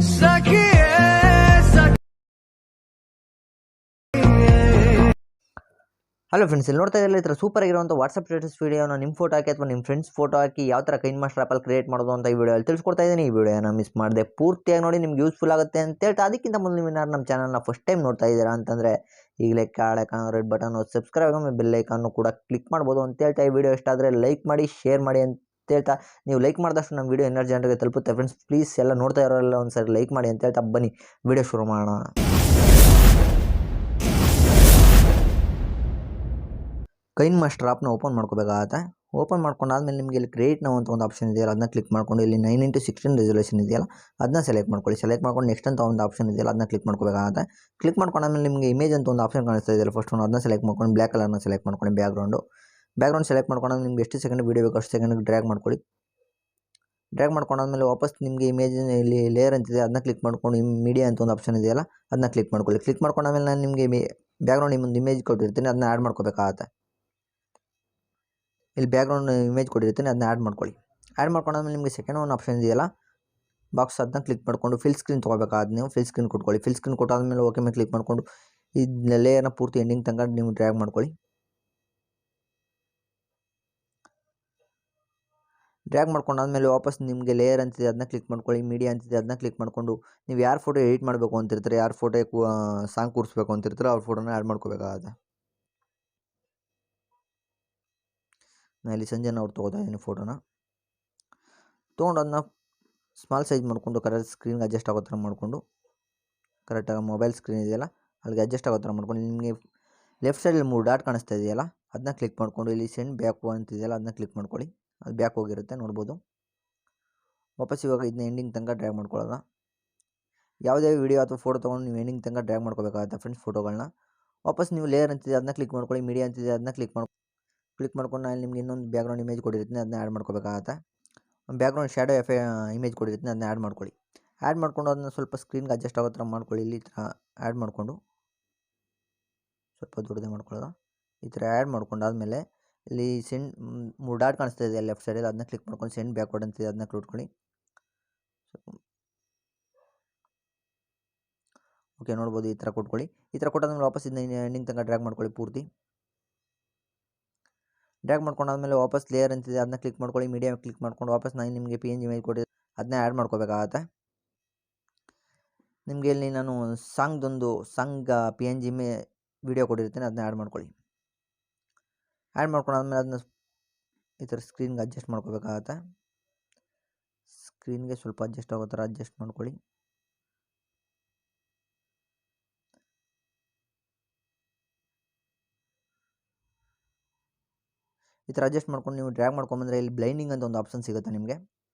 Hello friends, ಇಲ್ಲಿ ನೋಡ್ತಾ ಇದ್ದರೆ ಈ ಥರ ಸೂಪರ್ ಆಗಿರುವಂಥ ವಾಟ್ಸಪ್ ಸ್ಟೇಟಸ್ ವೀಡಿಯೋನ ನಿಮ್ಮ ಫೋಟೋ ಹಾಕಿ ಅಥವಾ ನಿಮ್ಮ ಫ್ರೆಂಡ್ಸ್ ಫೋಟೋ ಹಾಕಿ ಯಾವ ಥರ ಕೈನ್ಮಾಸ್ಟರ್ ಆ್ಯಪಲ್ಲಿ ಕ್ರಿಯೇಟ್ ಮಾಡೋದು ಅಂತ ಈ ವಿಡಿಯೋಲ್ಲಿ ತಿಳಿಸ್ಕೊಡ್ತಾ ಇದ್ದೀನಿ. ಈ ವಿಡಿಯೋನ ಮಿಸ್ ಮಾಡಿದೆ ಪೂರ್ತಿಯಾಗಿ ನೋಡಿ, ನಿಮ್ಗೆ ಯೂಸ್ಫುಲ್ ಆಗುತ್ತೆ ಅಂತ ಹೇಳ್ತಾ ಅದಕ್ಕಿಂತ ಮೊದಲು ನೀವು ನಮ್ಮ ಚಾನಲ್ನ ಫಸ್ಟ್ ಟೈಮ್ ನೋಡ್ತಾ ಇದ್ದೀರಾ ಅಂತಂದರೆ ಈಗಲೇ ಕಾಳೆ ಕಾಣೋ ರೆಡ್ ಬಟನ್ ಸಬ್ಸ್ಕ್ರೈಬ್ ಆಗಿ ಬೆಲ್ ಐಕಾನ್ನು ಕೂಡ ಕ್ಲಿಕ್ ಮಾಡ್ಬೋದು ಅಂತ ಹೇಳ್ತಾ ಈ ವಿಡಿಯೋ ಇಷ್ಟ ಆದರೆ ಲೈಕ್ ಮಾಡಿ, ಶೇರ್ ಮಾಡಿ ಅಂತ ಹೇಳ್ತಾ, ನೀವು ಲೈಕ್ ಮಾಡಿದಷ್ಟು ನಮ್ಮ ವಿಡಿಯೋ ಎನರ್ಜಿ ಜನರಿಗೆ ತಲುಪುತ್ತೆ. ಫ್ರೆಂಡ್ಸ್ ಪ್ಲೀಸ್ ಎಲ್ಲ ನೋಡ್ತಾ ಇರೋಲ್ಲ ಒಂದು ಸರಿ ಲೈಕ್ ಮಾಡಿ ಅಂತ ಹೇಳ್ತಾ ಬನ್ನಿ ವಿಡಿಯೋ ಶುರು ಮಾಡೋಣ. ಕೈನ್ಮಾಸ್ಟರ್ ಆ್ಯಪ್ನ ಓಪನ್ ಮಾಡ್ಕೋಬೇಕಾಗತ್ತೆ. ಓಪನ್ ಮಾಡ್ಕೊಂಡಾದ್ಮೇಲೆ ನಿಮಗೆ ಇಲ್ಲಿ ಕ್ರಿಯೇಟ್ ನಾವು ಅಂತ ಒಂದು ಆಪ್ಷನ್ ಇದೆಯಲ್ಲ, ಅದನ್ನ ಕ್ಲಿಕ್ ಮಾಡ್ಕೊಂಡು ಇಲ್ಲಿ 9:16 ರೆಸೊಲ್ಯೂಷನ್ ಇದೆಯಲ್ಲ ಅದನ್ನ ಸೆಲೆಕ್ಟ್ ಮಾಡ್ಕೊಳ್ಳಿ. ಸೆಲೆಕ್ಟ್ ಮಾಡ್ಕೊಂಡು ನೆಕ್ಸ್ಟ್ ಅಂತ ಒಂದು ಆಪ್ಷನ್ ಇದೆಯಲ್ಲ ಅದನ್ನ ಕ್ಲಿಕ್ ಮಾಡ್ಕೋಬೇಕಾಗುತ್ತೆ. ಕ್ಲಿಕ್ ಮಾಡ್ಕೊಂಡಾದ್ಮೇಲೆ ನಿಮಗೆ ಇಮೇಜ್ ಅಂತ ಒಂದು ಆಪ್ಷನ್ ಕಾಣಿಸ್ತಾ ಇದೆಯಲ್ಲ, ಫಸ್ಟ್ ಒಂದು ಅದನ್ನ ಸೆಲೆಕ್ಟ್ ಮಾಡ್ಕೊಂಡು ಬ್ಲ್ಯಾಕ್ ಕಲರ್ನ ಸೆಲೆಕ್ಟ್ ಮಾಡ್ಕೊಂಡು ಬ್ಯಾಕ್ಗ್ರೌಂಡ್ ಸೆಲೆಕ್ಟ್ ಮಾಡ್ಕೊಂಡಾಗ ನಿಮ್ಗೆ ಎಷ್ಟು ಸೆಕೆಂಡ್ ವೀಡಿಯೋ ಬೇಕು ಅಷ್ಟು ಸೆಕೆಂಡ್ಗೆ ಡ್ರ್ಯಾಗ್ ಮಾಡ್ಕೊಳ್ಳಿ. ಡ್ರ್ಯಾಗ್ ಮಾಡ್ಕೊಂಡಾದ್ಮೇಲೆ ವಾಪಸ್ ನಿಮಗೆ ಇಮೇಜ್ ಇಲ್ಲಿ ಲೇಯರ್ ಅಂತಿದೆ ಅದನ್ನ ಕ್ಲಿಕ್ ಮಾಡ್ಕೊಂಡು ಮೀಡಿಯಾ ಅಂತ ಒಂದು ಆಪ್ಷನ್ ಇದೆಯಲ್ಲ ಅದನ್ನ ಕ್ಲಿಕ್ ಮಾಡ್ಕೊಳ್ಳಿ. ಕ್ಲಿಕ್ ಮಾಡ್ಕೊಂಡಾದ್ಮೇಲೆ ನಾನು ನಿಮಗೆ ಬ್ಯಾಕ್ಗ್ರೌಂಡ್ ನಿಮ್ಮೊಂದು ಇಮೇಜ್ ಕೊಟ್ಟಿರ್ತೀನಿ, ಅದನ್ನ ಆ್ಯಡ್ ಮಾಡ್ಕೋಬೇಕಾಗತ್ತೆ. ಇಲ್ಲಿ ಬ್ಯಾಕ್ಗ್ರೌಂಡ್ ಇಮೇಜ್ ಕೊಟ್ಟಿರ್ತೀನಿ, ಅದನ್ನ ಆ್ಯಡ್ ಮಾಡ್ಕೊಳ್ಳಿ. ಆ್ಯಡ್ ಮಾಡ್ಕೊಂಡಾದ್ಮೇಲೆ ನಿಮಗೆ ಸೆಕೆಂಡ್ ಒಂದು ಆಪ್ಷನ್ ಇದೆಯಲ್ಲ ಬಾಕ್ಸ್, ಅದನ್ನ ಕ್ಲಿಕ್ ಮಾಡಿಕೊಂಡು ಫಿಲ್ ಸ್ಕ್ರೀನ್ ತೊಗೋಬೇಕಾದ್ರೆ ನೀವು ಫಿಲ್ ಸ್ಕ್ರೀನ್ ಕೊಟ್ಕೊಳ್ಳಿ. ಫಿಲ್ ಸ್ಕ್ರೀನ್ ಕೊಟ್ಟಾದ್ಮೇಲೆ ಓಕೆ ಮೇಲೆ ಕ್ಲಿಕ್ ಮಾಡಿಕೊಂಡು ಇದನ್ನ ಲೇಯರ್ನ ಪೂರ್ತಿ ಎಂಡಿಂಗ್ ತನಕ ನೀವು ಡ್ರ್ಯಾಗ್ ಮಾಡ್ಕೊಳ್ಳಿ. ಡ್ರ್ಯಾಗ್ ಮಾಡ್ಕೊಂಡಾದ್ಮೇಲೆ ವಾಪಸ್ ನಿಮಗೆ ಲೇಯರ್ ಅಂತಿದೆ ಅದನ್ನ ಕ್ಲಿಕ್ ಮಾಡ್ಕೊಳ್ಳಿ. ಮೀಡಿಯಾ ಅಂತಿದೆ ಅದನ್ನ ಕ್ಲಿಕ್ ಮಾಡಿಕೊಂಡು ನೀವು ಯಾರು ಫೋಟೋ ಎಡಿಟ್ ಮಾಡಬೇಕು ಅಂತಿರ್ತಾರೆ, ಯಾರು ಫೋಟೋ ಸಾಂಗ್ ಕೂರಿಸ್ಬೇಕು ಅಂತಿರ್ತಾರೆ ಅವ್ರ ಫೋಟೋನ ಆ್ಯಡ್ ಮಾಡ್ಕೋಬೇಕಾಗತ್ತೆ. ನಾನು ಇಲ್ಲಿ ಸಂಜೆನ ಅವ್ರು ತೊಗೋತಾ ಇದ್ದೀನಿ ಫೋಟೋನ. ತೊಗೊಂಡು ಅದನ್ನ ಸ್ಮಾಲ್ ಸೈಜ್ ಮಾಡಿಕೊಂಡು ಕರೆಕ್ಟ್ ಸ್ಕ್ರೀನ್ಗೆ ಅಡ್ಜಸ್ಟ್ ಆಗೋ ಥರ ಮಾಡಿಕೊಂಡು ಕರೆಕ್ಟಾಗಿ ಮೊಬೈಲ್ ಸ್ಕ್ರೀನ್ ಇದೆಯಲ್ಲ ಅಲ್ಲಿಗೆ ಅಡ್ಜಸ್ಟ್ ಆಗೋ ಥರ ಮಾಡ್ಕೊಂಡು ನಿಮಗೆ ಲೆಫ್ಟ್ ಸೈಡಲ್ಲಿ 3 ಡಾಟ್ ಕಾಣಿಸ್ತಾ ಇದೆಯಲ್ಲ ಅದನ್ನ ಕ್ಲಿಕ್ ಮಾಡಿಕೊಂಡು ಇಲ್ಲಿ ಸೆಂಡ್ ಬ್ಯಾಕ್ ಅಂತಿದೆಯಲ್ಲ ಅದನ್ನ ಕ್ಲಿಕ್ ಮಾಡ್ಕೊಳ್ಳಿ. ಅದು ಬ್ಯಾಕ್ ಹೋಗಿರುತ್ತೆ ನೋಡ್ಬೋದು. ವಾಪಸ್ ಇವಾಗ ಇದನ್ನ ಎಂಡಿಂಗ್ ತನಕ ಡ್ರ್ಯಾಗ್ ಮಾಡ್ಕೊಳ್ಳೋದ. ಯಾವುದೇ ವಿಡಿಯೋ ಅಥವಾ ಫೋಟೋ ತೊಗೊಂಡು ನೀವು ಎಂಡಿಂಗ್ ತನಕ ಡ್ರ್ಯಾಗ್ ಮಾಡ್ಕೋಬೇಕಾಗುತ್ತೆ ಫ್ರೆಂಡ್ಸ್ ಫೋಟೋಗಳನ್ನ. ವಾಪಸ್ ನೀವು ಲೇಯರ್ ಅಂತಿದೆ ಅದನ್ನ ಕ್ಲಿಕ್ ಮಾಡ್ಕೊಳ್ಳಿ. ಮೀಡಿಯಾ ಅಂತಿದೆ ಅದನ್ನ ಕ್ಲಿಕ್ ಮಾಡ್ಕೊಂಡು ನಾನು ನಿಮ್ಗೆ ಇನ್ನೊಂದು ಬ್ಯಾಕ್ಗ್ರೌಂಡ್ ಇಮೇಜ್ ಕೊಟ್ಟಿರ್ತೀನಿ, ಅದನ್ನ ಆ್ಯಡ್ ಮಾಡ್ಕೋಬೇಕಾಗತ್ತೆ. ಬ್ಯಾಕ್ಗ್ರೌಂಡ್ ಶ್ಯಾಡೋ ಇಮೇಜ್ ಕೊಟ್ಟಿರ್ತೀನಿ, ಅದನ್ನ ಆ್ಯಡ್ ಮಾಡ್ಕೊಳ್ಳಿ. ಆ್ಯಡ್ ಮಾಡ್ಕೊಂಡು ಅದನ್ನ ಸ್ವಲ್ಪ ಸ್ಕ್ರೀನ್ಗೆ ಅಡ್ಜಸ್ಟ್ ಆಗೋ ಥರ ಮಾಡ್ಕೊಳ್ಳಿ. ಇಲ್ಲಿ ಈ ಥರ ಆ್ಯಡ್ ಮಾಡಿಕೊಂಡು ಸ್ವಲ್ಪ ದೊಡ್ಡದೇ ಮಾಡ್ಕೊಳ್ಳೋದು. ಈ ಥರ ಆ್ಯಡ್ ಮಾಡ್ಕೊಂಡಾದ್ಮೇಲೆ ಇಲ್ಲಿ ಸೆಂಡ್ 3 ಡಾಟ್ ಕಾಣಿಸ್ತಾ ಇದೆ ಲೆಫ್ಟ್ ಸೈಡಲ್ಲಿ ಅದನ್ನ ಕ್ಲಿಕ್ ಮಾಡ್ಕೊಂಡು ಸೆಂಡ್ ಬ್ಯಾಕ್ವರ್ಡ್ ಅಂತಿದೆ ಅದನ್ನ ಕೊಟ್ಕೊಳ್ಳಿ. ಓಕೆ ನೋಡ್ಬೋದು, ಈ ಥರ ಕೊಟ್ಕೊಳ್ಳಿ. ಈ ಥರ ಕೊಟ್ಟಾದ್ಮೇಲೆ ವಾಪಸ್ ಇದನ್ನ ಎಂಡಿಂಗ್ ತನಕ ಡ್ರ್ಯಾಗ್ ಮಾಡ್ಕೊಳ್ಳಿ ಪೂರ್ತಿ. ಡ್ರ್ಯಾಗ್ ಮಾಡ್ಕೊಂಡಾದ್ಮೇಲೆ ವಾಪಸ್ ಲೇಯರ್ ಅಂತಿದೆ ಅದನ್ನ ಕ್ಲಿಕ್ ಮಾಡ್ಕೊಳ್ಳಿ. ಮೀಡಿಯಾ ಕ್ಲಿಕ್ ಮಾಡ್ಕೊಂಡು ವಾಪಸ್ ನಾನು ನಿಮಗೆ PNG ಇಮೇಜ್ ಕೊಟ್ಟಿದ್ದೆ ಅದನ್ನ ಆ್ಯಡ್ ಮಾಡ್ಕೋಬೇಕಾಗತ್ತೆ. ನಿಮಗೆ ಇಲ್ಲಿ ನಾನು ಸಾಂಗ್ PNG ವಿಡಿಯೋ ಕೊಟ್ಟಿರ್ತೀನಿ, ಅದನ್ನ ಆ್ಯಡ್ ಮಾಡ್ಕೊಳ್ಳಿ. ಆ್ಯಡ್ ಮಾಡ್ಕೊಂಡಾದ್ಮೇಲೆ ಅದನ್ನ ಈ ಥರ ಸ್ಕ್ರೀನ್ಗೆ ಅಡ್ಜಸ್ಟ್ ಮಾಡ್ಕೋಬೇಕಾಗತ್ತೆ. ಸ್ಕ್ರೀನ್ಗೆ ಸ್ವಲ್ಪ ಅಡ್ಜಸ್ಟ್ ಆಗೋ ಥರ ಅಡ್ಜಸ್ಟ್ ಮಾಡ್ಕೊಳ್ಳಿ. ಈ ಥರ ಅಡ್ಜಸ್ಟ್ ಮಾಡ್ಕೊಂಡು ನೀವು ಡ್ರ್ಯಾಗ್ ಮಾಡ್ಕೊಂಬಂದರೆ ಇಲ್ಲಿ ಬ್ಲೈಂಡಿಂಗ್ ಅಂತ ಒಂದು ಆಪ್ಷನ್ ಸಿಗುತ್ತೆ ನಿಮಗೆ,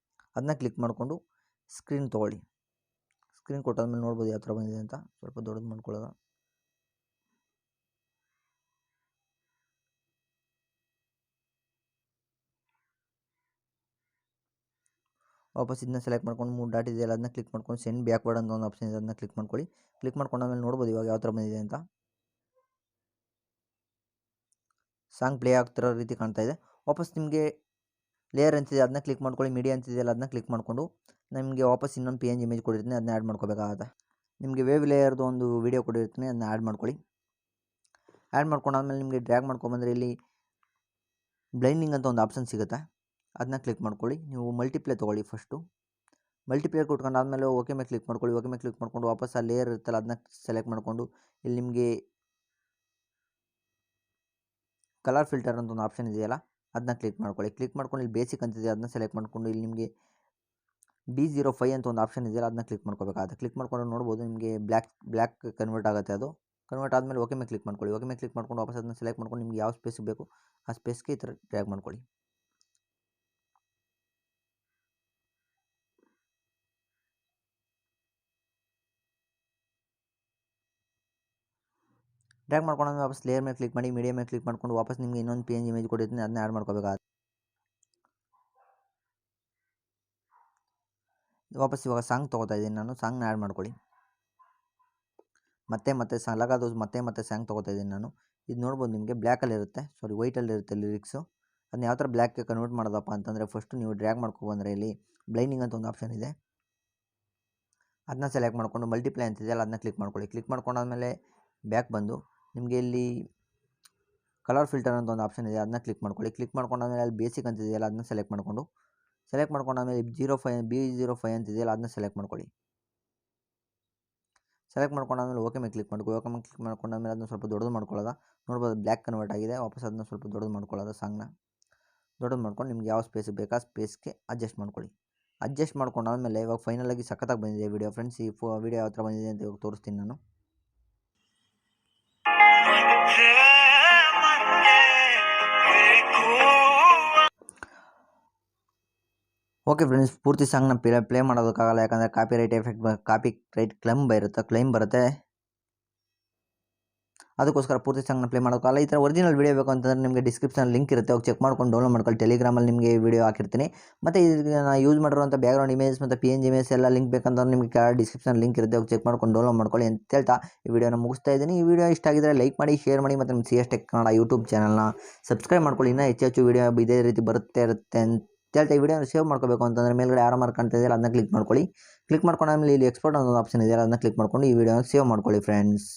ಅದನ್ನ ಕ್ಲಿಕ್ ಮಾಡಿಕೊಂಡು ಸ್ಕ್ರೀನ್ ತೊಗೊಳ್ಳಿ. ಸ್ಕ್ರೀನ್ ಕೊಟ್ಟಾದ್ಮೇಲೆ ನೋಡ್ಬೋದು ಯಾವ ಥರ ಬಂದಿದೆ ಅಂತ. ಸ್ವಲ್ಪ ದೊಡ್ಡದು ಮಾಡ್ಕೊಳ್ಳೋದು. ವಾಪಸ್ ಇದನ್ನ ಸೆಲೆಕ್ಟ್ ಮಾಡ್ಕೊಂಡು 3 ಡಾಟ್ ಇದೆಯಲ್ಲ ಅದನ್ನ ಕ್ಲಿಕ್ ಮಾಡ್ಕೊಂಡು ಸೆಂಡ್ ಬ್ಯಾಕ್ವರ್ಡ್ ಅಂತ ಒಂದು ಆಪ್ಷನ್ ಇದೆ ಅದನ್ನ ಕ್ಲಿಕ್ ಮಾಡ್ಕೊಳ್ಳಿ. ಕ್ಲಿಕ್ ಮಾಡ್ಕೊಂಡಾದ್ಮೇಲೆ ನೋಡ್ಬೋದು ಇವಾಗ ಯಾವ ಥರ ಬಂದಿದೆ ಅಂತ. ಸಾಂಗ್ ಪ್ಲೇ ಆಗ್ತಿರೋ ರೀತಿ ಕಾಣ್ತಾ ಇದೆ. ವಾಪಸ್ ನಿಮಗೆ ಲೇಯರ್ ಅಂತಿದೆ ಅದನ್ನ ಕ್ಲಿಕ್ ಮಾಡ್ಕೊಳ್ಳಿ. ಮೀಡಿಯಾ ಅಂತಿದೆಯಲ್ಲ ಅದನ್ನ ಕ್ಲಿಕ್ ಮಾಡಿಕೊಂಡು ನಿಮಗೆ ವಾಪಸ್ ಇನ್ನೊಂದು PNG ಇಮೇಜ್ ಕೊಟ್ಟಿರ್ತೀನಿ, ಅದನ್ನ ಆ್ಯಡ್ ಮಾಡ್ಕೋಬೇಕಾಗತ್ತೆ. ನಿಮಗೆ ವೇವ್ ಲೇಯರ್ದು ಒಂದು ವೀಡಿಯೋ ಕೊಟ್ಟಿರ್ತೀನಿ, ಅದನ್ನ ಆ್ಯಡ್ ಮಾಡ್ಕೊಳ್ಳಿ. ಆ್ಯಡ್ ಮಾಡ್ಕೊಂಡಾದ್ಮೇಲೆ ನಿಮಗೆ ಡ್ರ್ಯಾಗ್ ಮಾಡ್ಕೊಂಬಂದರೆ ಇಲ್ಲಿ ಬ್ಲೈಂಡಿಂಗ್ ಅಂತ ಒಂದು ಆಪ್ಷನ್ ಸಿಗುತ್ತೆ, ಅದನ್ನ ಕ್ಲಿಕ್ ಮಾಡ್ಕೊಳ್ಳಿ. ನೀವು ಮಲ್ಟಿಪ್ಲೇ ತೊಗೊಳ್ಳಿ. ಫಸ್ಟು ಮಲ್ಟಿಪ್ಲೇರ್ ಕೊಟ್ಕೊಂಡಾದ್ಮೇಲೆ ಓಕೆ ಮೇಲೆ ಕ್ಲಿಕ್ ಮಾಡ್ಕೊಳ್ಳಿ. ಓಕೆ ಮೇಲೆ ಕ್ಲಿಕ್ ಮಾಡ್ಕೊಂಡು ವಾಪಸ್ ಆ ಲೇಯರ್ ಇರುತ್ತಲ್ಲ ಅದನ್ನ ಸೆಲೆಕ್ಟ್ ಮಾಡಿಕೊಂಡು ಇಲ್ಲಿ ನಿಮಗೆ ಕಲರ್ ಫಿಲ್ಟರ್ ಅಂತ ಒಂದು ಆಪ್ಷನ್ ಇದೆಯಲ್ಲ ಅದನ್ನ ಕ್ಲಿಕ್ ಮಾಡ್ಕೊಳ್ಳಿ. ಕ್ಲಿಕ್ ಮಾಡ್ಕೊಂಡು ಇಲ್ಲಿ ಬೇಸಿಕ್ ಅಂತಿದೆ ಅದನ್ನ ಸೆಲೆಕ್ಟ್ ಮಾಡ್ಕೊಂಡು ಇಲ್ಲಿ ನಿಮಗೆ B05 ಅಂತ ಒಂದು ಆಪ್ಷನ್ ಇದೆಯಲ್ಲ ಅದನ್ನ ಕ್ಲಿಕ್ ಮಾಡ್ಕೋಬೇಕಾಗುತ್ತೆ. ಕ್ಲಿಕ್ ಮಾಡ್ಕೊಂಡು ನೋಡ್ಬೋದು ನಿಮಗೆ ಬ್ಲ್ಯಾಕ್ ಕನ್ವರ್ಟ್ ಆಗುತ್ತೆ. ಅದು ಕನ್ವರ್ಟ್ ಆದಮೇಲೆ ಓಕೆ ಮೇಲೆ ಕ್ಲಿಕ್ ಮಾಡ್ಕೊಳ್ಳಿ. ಓಕೆ ಮೇಲೆ ಕ್ಲಿಕ್ ಮಾಡ್ಕೊಂಡು ವಾಪಸ್ ಅದನ್ನ ಸೆಲೆಕ್ಟ್ ಮಾಡ್ಕೊಂಡು ನಿಮ್ಗೆ ಯಾವ ಸ್ಪೇಸ್ ಬೇಕು ಆ ಸ್ಪೇಸ್ಗೆ ಈ ಥರ ಡ್ರ್ಯಾಗ್ ಮಾಡ್ಕೊಳ್ಳಿ. ಡ್ರ್ಯಾಗ್ ಮಾಡ್ಕೊಂಡು ವಾಪಸ್ ಲೇಯರ್ ಮೇಲೆ ಕ್ಲಿಕ್ ಮಾಡಿ. ಮೀಡಿಯಾ ಮೇಲೆ ಕ್ಲಿಕ್ ಮಾಡ್ಕೊಂಡು ವಾಪಸ್ ನಿಮಗೆ ಇನ್ನೊಂದು PNG ಇಮೇಜ್ ಕೊಟ್ಟಿರ್ತೀನಿ, ಅದನ್ನ ಆ್ಯಡ್ ಮಾಡ್ಕೋಬೇಕಾಗುತ್ತೆ. ವಾಪಸ್ ಇವಾಗ ಸಾಂಗ್ ತೊಗೋತಾ ಇದ್ದೀನಿ ನಾನು, ಸಾಂಗ್ನ ಆ್ಯಡ್ ಮಾಡ್ಕೊಳ್ಳಿ. ಮತ್ತೆ ಲಗಾದೋಸ್ ಮತ್ತೆ ಸಾಂಗ್ ತೊಗೋತಾ ಇದ್ದೀನಿ ನಾನು. ಇದು ನೋಡ್ಬೋದು ನಿಮಗೆ ಬ್ಲ್ಯಾಕಲ್ಲಿರುತ್ತೆ, ವೈಟಲ್ಲಿರುತ್ತೆ ಲಿರಿಕ್ಸು. ಅದನ್ನ ಯಾವ ಥರ ಬ್ಲ್ಯಾಕ್ಗೆ ಕನ್ವರ್ಟ್ ಮಾಡೋದಪ್ಪ ಅಂತಂದರೆ ಫಸ್ಟು ನೀವು ಡ್ರ್ಯಾಗ್ ಮಾಡ್ಕೊಬಂದರೆ ಇಲ್ಲಿ ಬ್ಲೈಂಡಿಂಗ್ ಅಂತ ಒಂದು ಆಪ್ಷನ್ ಇದೆ, ಅದನ್ನ ಸೆಲೆಕ್ಟ್ ಮಾಡಿಕೊಂಡು ಮಲ್ಟಿಪ್ಲೈ ಅಂತಿದೆಯಲ್ಲ ಅದನ್ನ ಕ್ಲಿಕ್ ಮಾಡ್ಕೊಳ್ಳಿ. ಕ್ಲಿಕ್ ಮಾಡ್ಕೊಂಡಾದ್ಮೇಲೆ ಬ್ಯಾಕ್ ಬಂದು ನಿಮಗೆ ಇಲ್ಲಿ ಕಲರ್ ಫಿಲ್ಟರ್ ಅಂತ ಒಂದು ಆಪ್ಷನ್ ಇದೆ, ಅದನ್ನ ಕ್ಲಿಕ್ ಮಾಡ್ಕೊಳ್ಳಿ. ಕ್ಲಿಕ್ ಮಾಡ್ಕೊಂಡಾದ್ಮೇಲೆ ಅಲ್ಲಿ ಬೇಸಿಕ್ ಅಂತಿದೆಯಲ್ಲ ಅದನ್ನ ಸೆಲೆಕ್ಟ್ ಮಾಡ್ಕೊಂಡಾದ್ಮೇಲೆ 05 ಅಂತಿದೆಯಲ್ಲ ಅದನ್ನ ಸೆಲೆಕ್ಟ್ ಮಾಡ್ಕೊಳ್ಳಿ. ಸೆಲೆಕ್ಟ್ ಮಾಡ್ಕೊಂಡಾದ್ಮೇಲೆ ಓಕೆ ಮೇಲೆ ಕ್ಲಿಕ್ ಮಾಡ್ಕೊಳ್ಳಿ. ಓಕೆ ಮೇಲೆ ಕ್ಲಿಕ್ ಮಾಡ್ಕೊಂಡಾದ್ಮೇಲೆ ಅದನ್ನ ಸ್ವಲ್ಪ ದೊಡ್ಡದು ಮಾಡ್ಕೊಳ್ಳೋದ ನೋಡ್ಬೋದು, ಬ್ಲ್ಯಾಕ್ ಕನ್ವರ್ಟ್ ಆಗಿದೆ. ವಾಪಸ್ ಅದನ್ನ ಸ್ವಲ್ಪ ದೊಡ್ಡದು ಮಾಡ್ಕೊಳ್ಳೋದ, ಸಾಂಗ್ನ ದೊಡ್ಡದು ಮಾಡ್ಕೊಂಡು ನಿಮ್ಗೆ ಯಾವ ಸ್ಪೇಸ್ ಬೇಕು ಆ ಸ್ಪೇಸ್ಗೆ ಅಡ್ಜಸ್ಟ್ ಮಾಡ್ಕೊಳ್ಳಿ. ಅಡ್ಜಸ್ಟ್ ಮಾಡ್ಕೊಂಡಾದ್ಮೇಲೆ ಇವಾಗ ಫೈನಲಾಗಿ ಸಖತ್ತಾಗಿ ಬಂದಿದೆ ವಿಡಿಯೋ ಫ್ರೆಂಡ್ಸ್. ಈ ವಿಡಿಯೋ ಯಾವ ಥರ ಬಂದಿದೆ ಅಂತ ಇವಾಗ ತೋರಿಸ್ತೀನಿ ನಾನು. ಓಕೆ ಫ್ರೆಂಡ್ಸ್, ಪೂರ್ತಿ ಸಾಂಗ್ನ ಪ್ಲೇ ಮಾಡೋದಕ್ಕಾಗಲ್ಲ, ಯಾಕಂದರೆ ಕಾಪಿ ರೈಟ್ ಕ್ಲೈಮ್ ಬರುತ್ತೆ. ಅದಕ್ಕೋಸ್ಕರ ಪೂರ್ತಿ ಸಾಂಗ್ನ ಪ್ಲೇ ಮಾಡೋಕ್ಕಾಗಲ್ಲ. ಈ ಥರ ಒರಿಜಿನಲ್ ವೀಡಿಯೋ ಬೇಕು ಅಂತಂದರೆ ನಿಮಗೆ ಡಿಸ್ಕ್ರಿಪ್ಷನ್ ಲಿಂಕ್ ಇರುತ್ತೆ, ಹೋಗಿ ಚೆಕ್ ಮಾಡ್ಕೊಂಡು ಡೌನ್ಲೋಡ್ ಮಾಡ್ಕೊಳ್ಳಿ. ಟೆಲಿಗ್ರಾಮಲ್ಲಿ ನಿಮಗೆ ವಿಡಿಯೋ ಹಾಕಿರ್ತೀನಿ. ಮತ್ತು ನಾನು ಯೂಸ್ ಮಾಡಿರುವಂಥ ಬ್ಯಾಕ್ಗ್ರೌಂಡ್ ಇಮೇಜ್ ಮತ್ತು PNG ಇಮೇಜ್ ಎಲ್ಲ ಲಿಂಕ್ ಬೇಕಂತಂದ್ರೆ ನಿಮಗೆ ಡಿಸ್ಕ್ರಿಪ್ಷನ್ ಲಿಂಕ್ ಇರುತ್ತೆ, ಹೋಗಿ ಚೆಕ್ ಮಾಡ್ಕೊಂಡು ಡೌನ್ಲೋಡ್ ಮಾಡ್ಕೊಳ್ಳಿ ಅಂತ ಹೇಳ್ತಾ ಈ ವಿಡಿಯೋನ ಮುಗಿಸ್ತಾ ಇದ್ದೀನಿ. ಈ ವಿಡಿಯೋ ಇಷ್ಟ ಆಗಿದ್ರೆ ಲೈಕ್ ಮಾಡಿ, ಶೇರ್ ಮಾಡಿ, ಮತ್ತು ನಮ್ಮ CS Tech ಕನ್ನಡ ಯೂಟ್ಯೂಬ್ ಚಾನಲ್ನ ಸಬ್ಸ್ಕ್ರೈಬ್ ಮಾಡ್ಕೊಳ್ಳಿ. ಇನ್ನೂ ಹೆಚ್ಚು ವಿಡಿಯೋ ಇದೇ ರೀತಿ ಬರುತ್ತೆ ಅಂತ ಹೇಳ್ತಾ ಈ ವಿಡಿಯೋನ ಸೇವ್ ಮಾಡ್ಕೋಬೇಕು ಅಂತಂದರೆ ಮೇಲ್ಗಡೆ ಆರೋ ಮಾರ್ಕ್ ಅಂತ ಇದೆಯಲ್ಲ ಅದನ್ನ ಕ್ಲಿಕ್ ಮಾಡ್ಕೊಳ್ಳಿ. ಕ್ಲಿಕ್ ಮಾಡ್ಕೊಂಡಾದ್ಮೇಲೆ ಇಲ್ಲಿ ಎಕ್ಸ್ಪೋರ್ಟ್ ಅನ್ನೋ ಆಪ್ಷನ್ ಇದೆಯಲ್ಲ ಅದನ್ನ ಕ್ಲಿಕ್ ಮಾಡ್ಕೊಂಡು ಈ ವಿಡಿಯೋನ ಸೇವ್ ಮಾಡ್ಕೊಳ್ಳಿ ಫ್ರೆಂಡ್ಸ್.